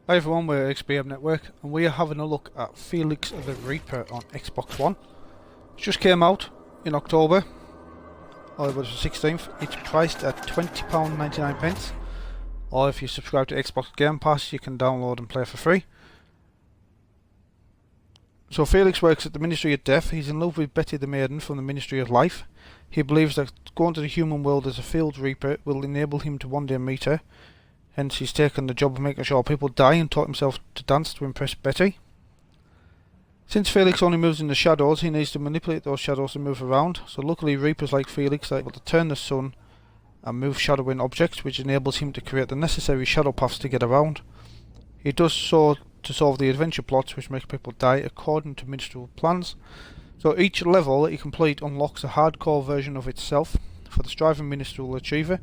Hi everyone, we're XBM Network and we are having a look at Felix the Reaper on Xbox One. It just came out in October, or it was the 16th. It's priced at £20.99, or if you subscribe to Xbox Game Pass you can download and play for free. So Felix works at the Ministry of Death. He's in love with Betty the Maiden from the Ministry of Life. He believes that going to the human world as a field reaper will enable him to one day meet her. Hence he's taken the job of making sure people die and taught himself to dance to impress Betty. Since Felix only moves in the shadows, he needs to manipulate those shadows to move around. So luckily Reapers like Felix are able to turn the sun and move shadowing objects, which enables him to create the necessary shadow paths to get around. He does so to solve the adventure plots which make people die according to ministerial plans. So each level that you complete unlocks a hardcore version of itself for the striving ministerial achiever.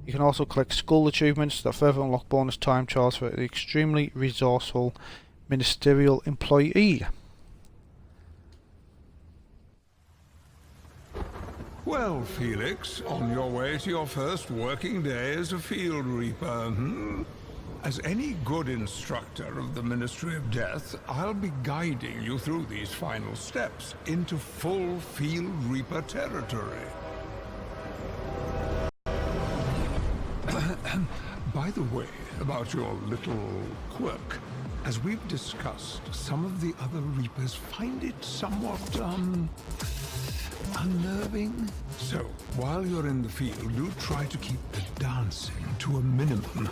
You can also collect skull achievements that further unlock bonus time trials for the extremely resourceful ministerial employee. Well, Felix, on your way to your first working day as a field reaper, As any good instructor of the Ministry of Death, I'll be guiding you through these final steps into full field reaper territory. By the way, about your little quirk, as we've discussed, some of the other Reapers find it somewhat, unnerving. So, while you're in the field, do try to keep the dancing to a minimum.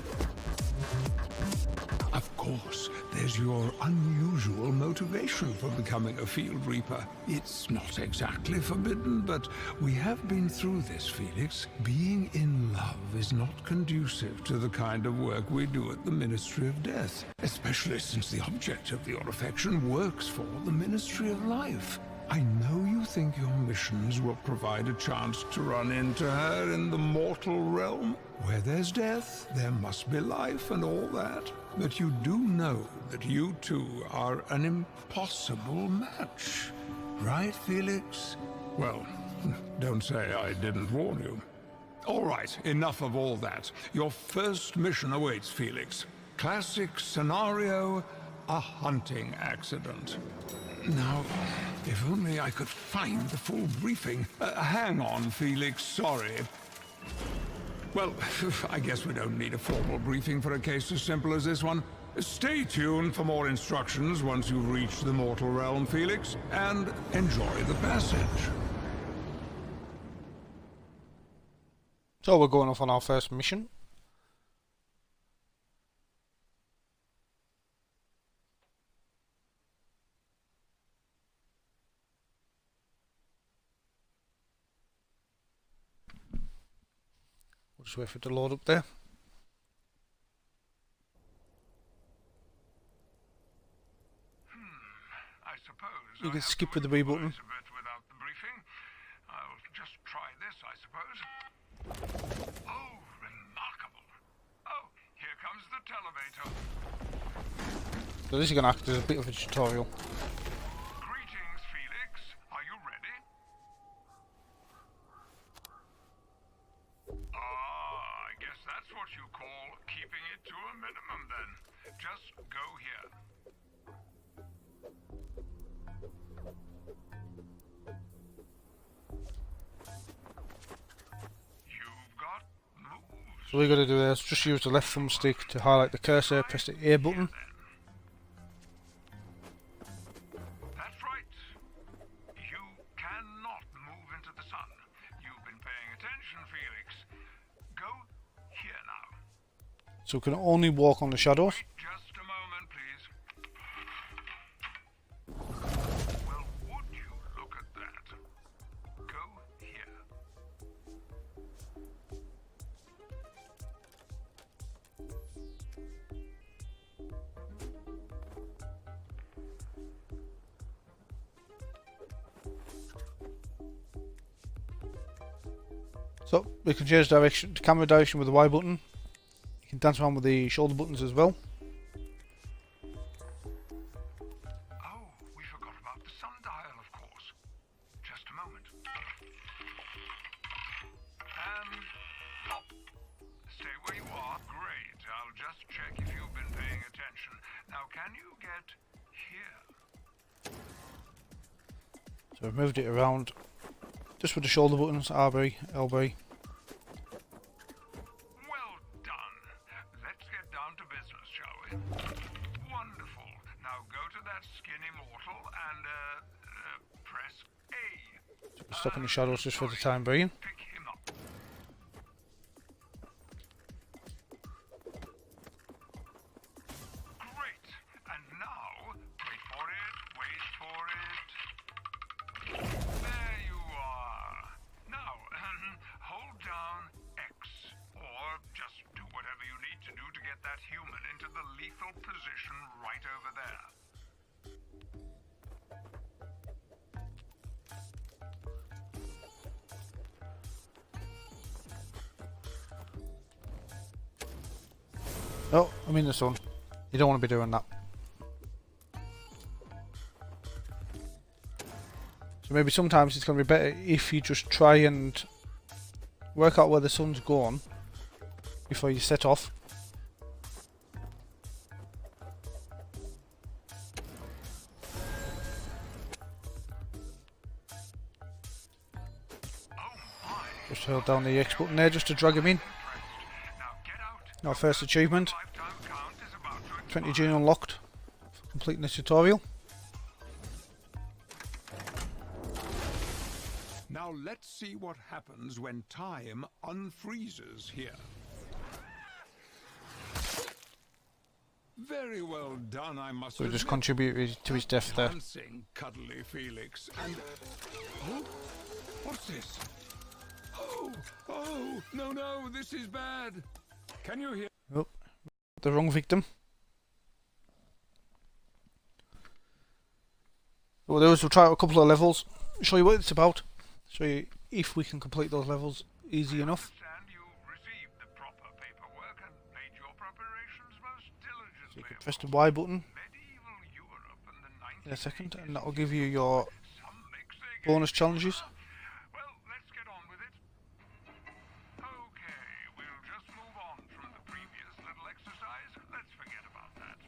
Of course, there's your unusual motivation for becoming a field reaper. It's not exactly forbidden, but we have been through this, Felix. Being in love is not conducive to the kind of work we do at the Ministry of Death, especially since the object of your affection works for the Ministry of Life. I know you think your missions will provide a chance to run into her in the mortal realm. Where there's death, there must be life and all that. But you do know that you two are an impossible match. Right, Felix? Well, don't say I didn't warn you. All right, enough of all that. Your first mission awaits, Felix. Classic scenario, a hunting accident. Now, if only I could find the full briefing. Hang on, Felix, sorry. Well, I guess we don't need a formal briefing for a case as simple as this one. Stay tuned for more instructions once you've reached the mortal realm, Felix, and enjoy the passage. So we're going off on our first mission. We'll just wait for it to load up there. I suppose You can skip with the B button. Without the briefing. I'll just try this, I suppose. Oh, remarkable. Oh, here comes the televator. So this is going to act as a bit of a tutorial. Greetings, Felix. Are you ready? Ah, I guess that's what you call keeping it to a minimum then. Just go here. You've got moves. So what we're going to do is just use the left thumbstick to highlight the cursor, press the A button. That's right. You cannot move into the sun. You've been paying attention, Felix. Go here now. So we can only walk on the shadows. Just a moment, please. Well, would you look at that? Go here. So we can change direction, camera direction with the Y button. You can dance around with the shoulder buttons as well. Oh, we forgot about the sundial, of course. Just a moment. And stop. Stay where you are. Great. I'll just check if you've been paying attention. So I've moved it around just with the shoulder buttons, RB, LB. Well done. Let's get down to business, shall we? Wonderful. Now go to that skinny mortal and press A. Stuck in the shadows just for the time being. Pick him up. Great. And now, wait for it, wait for it. There you are. Now, hold down X, or just do whatever you need to do to get that human into the lethal position right over there. Oh, I'm in the sun. You don't want to be doing that. So maybe sometimes it's going to be better if you just try and work out where the sun's going before you set off. Just hold down the X button there just to drag him in. Our first achievement. 20 gene unlocked for completing the tutorial. Now let's see what happens when time unfreezes here. Very well done, I must So we just admit. contributed to his death there. Dancing, cuddly Felix. And oh, what's this? Oh, no, this is bad. Can you hear? Oh, the wrong victim. What we'll do is we'll try out a couple of levels, show you what it's about, show you if we can complete those levels easy enough. You received the proper paperwork and made your preparations most diligently. So you can press the Y button Medieval Europe in the in a second, and that will give you your some mix again. bonus challenges. Well, let's get on with it. Okay, we'll just move on from the previous little exercise. Let's forget about that.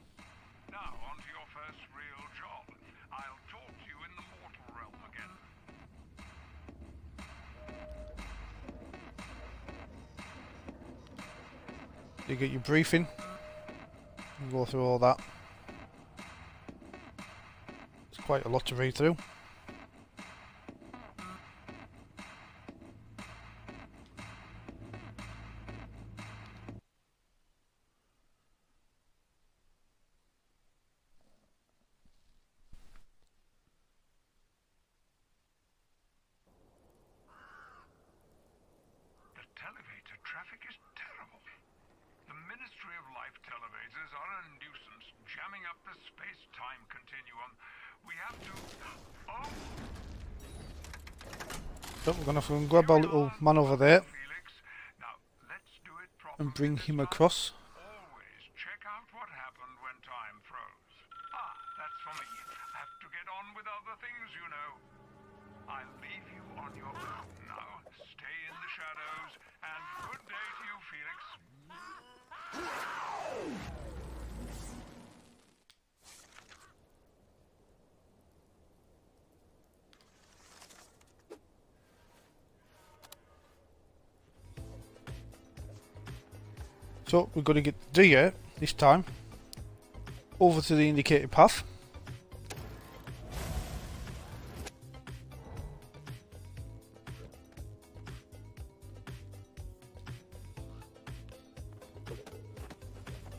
Now, on to your first real job. I'll talk to you in the mortal realm again. You get your briefing and go through all that. It's quite a lot to read through. The televator traffic is terrible. The Ministry of Life televators are a nuisance, jamming up the space-time continuum. We have to... Oh! So we're going to have to grab our little man over there Felix. Now, let's do it properly and bring this him time. across. Always check out what happened when time froze. Ah, that's for me. I have to get on with other things, you know. I'll leave you on your own now. Stay in the shadows, and good day to you, Felix. So we're going to get the deer this time over to the indicated path.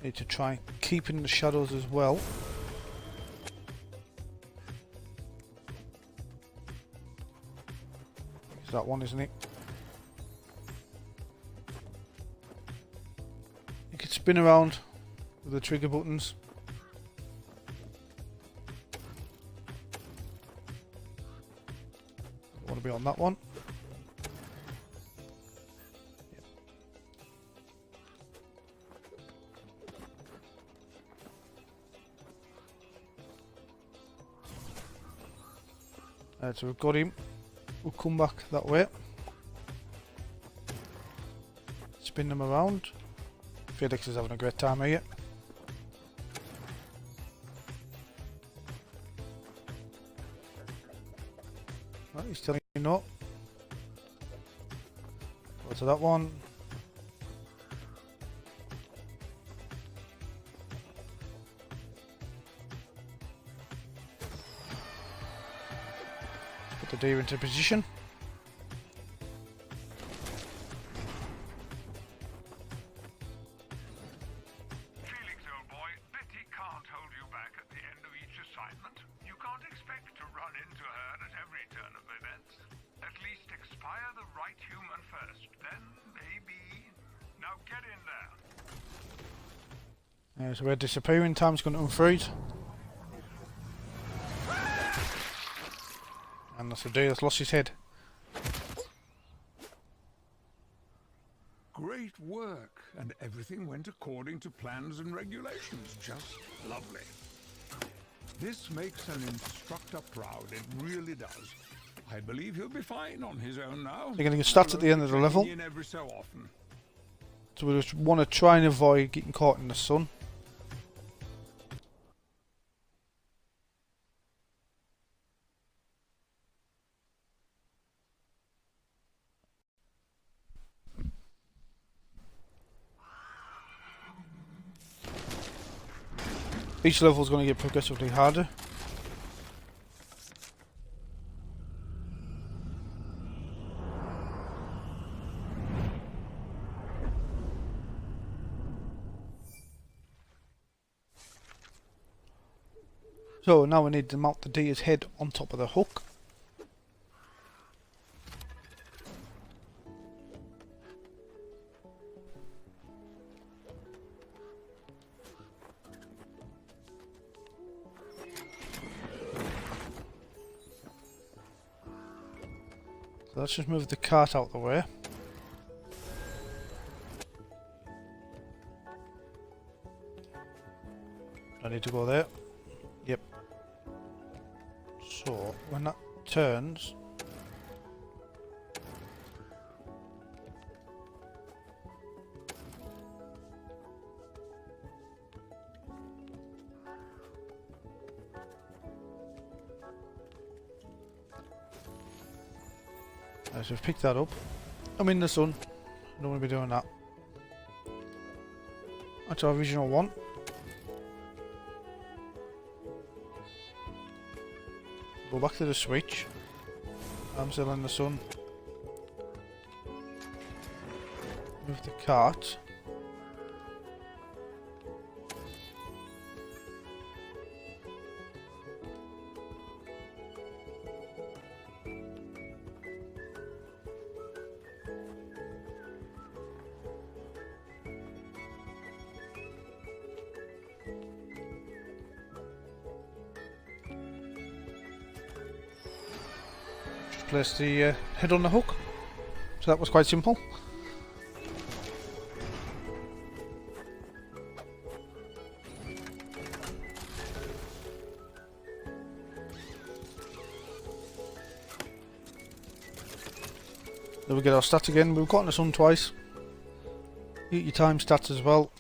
Need to try keep in the shadows as well. It's that one, isn't it? You can spin around with the trigger buttons. I want to be on that one. So we've got him. We'll come back that way. Spin them around. Felix is having a great time here. Go to that one. Put the deer into position. Felix, old boy, Betty can't hold you back at the end of each assignment. You can't expect to run into her at every turn of events. At least expire the right human first, then maybe. Now get in there. So we're disappearing. Time's going to unfreeze. And that's the deer that's lost his head. Great work, and everything went according to plans and regulations. Just lovely. This makes an instructor proud, it really does. I believe he'll be fine on his own now. They're going to get started at the end of the level. In every so often. So we just want to try and avoid getting caught in the sun. Each level is going to get progressively harder. So now we need to mount the deer's head on top of the hook. So let's just move the cart out of the way. I need to go there. Yep. So when that turns, so we've picked that up. I'm in the sun. I don't want to be doing that. That's our original one. Go back to the switch. I'm still in the sun. Move the cart. Place the head on the hook. So that was quite simple. Then we get our stats again. We've got in the sun twice. Get your time stats as well.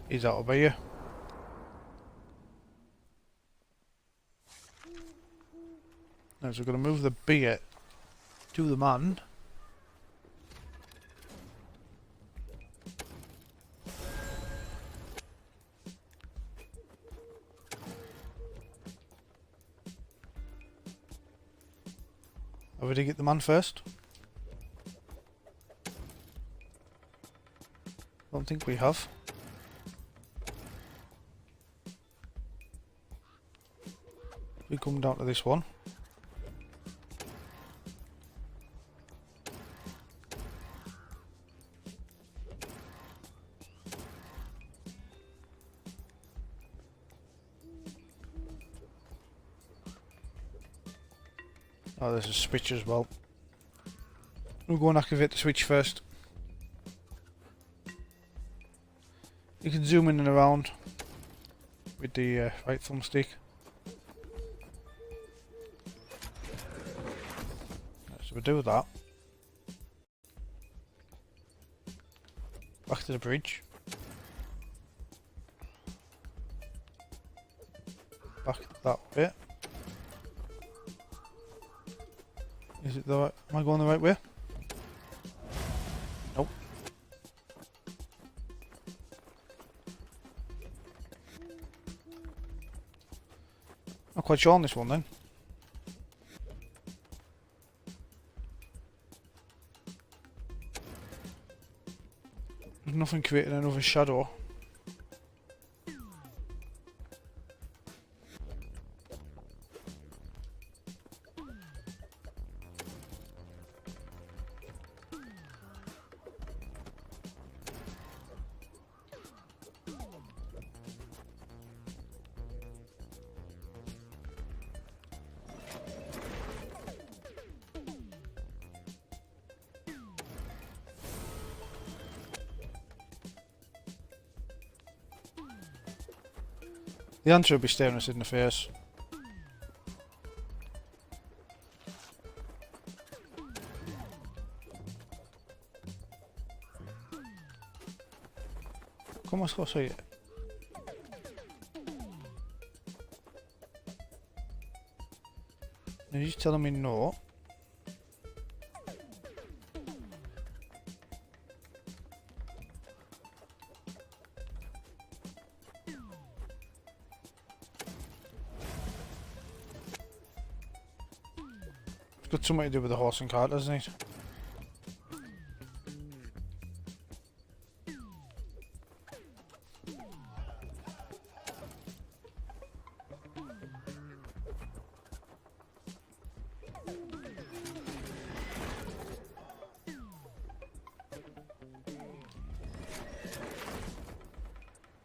He's out of here. Now, so we're going to move the beer to the man. Have we to get the man first? Don't think we have. We come down to this one. Oh, there's a switch as well. We'll go and activate the switch first. You can zoom in and around with the right thumbstick. So we'll do that. Back to the bridge. Back that way. Is it the right? Am I going the right way? Nope. Not quite sure on this one then. There's nothing creating another shadow. The answer will be staring us in the face. ¿Cómo es José? And he's telling me no. Got something to do with the horse and cart, doesn't it?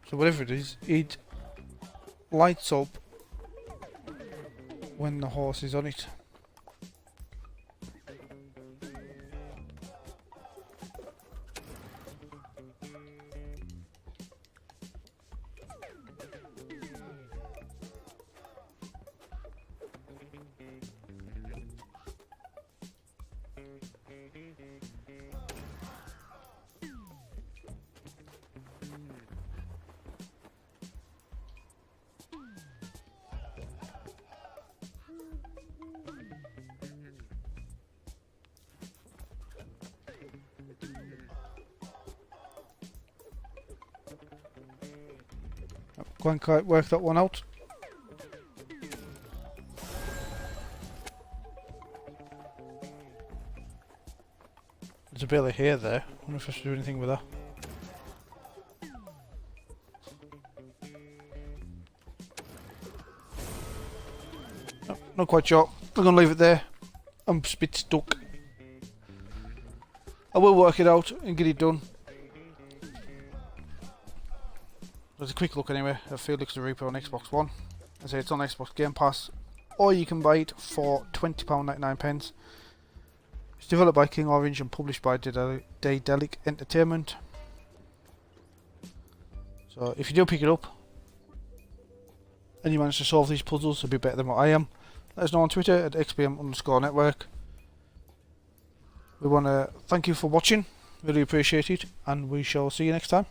So whatever it is, it lights up when the horse is on it. Go and work that one out. There's a bit of hair there. I wonder if I should do anything with that. No, not quite sure. I'm going to leave it there. I'm a bit stuck. I will work it out and get it done. There's a quick look anyway at Felix the Reaper on Xbox One. I say it's on Xbox Game Pass, or you can buy it for £20.99. It's developed by King Orange and published by Daedalic Entertainment. So if you do pick it up and you manage to solve these puzzles, it'll be better than what I am. Let us know on Twitter at xbm_network. We want to thank you for watching, really appreciate it, and we shall see you next time.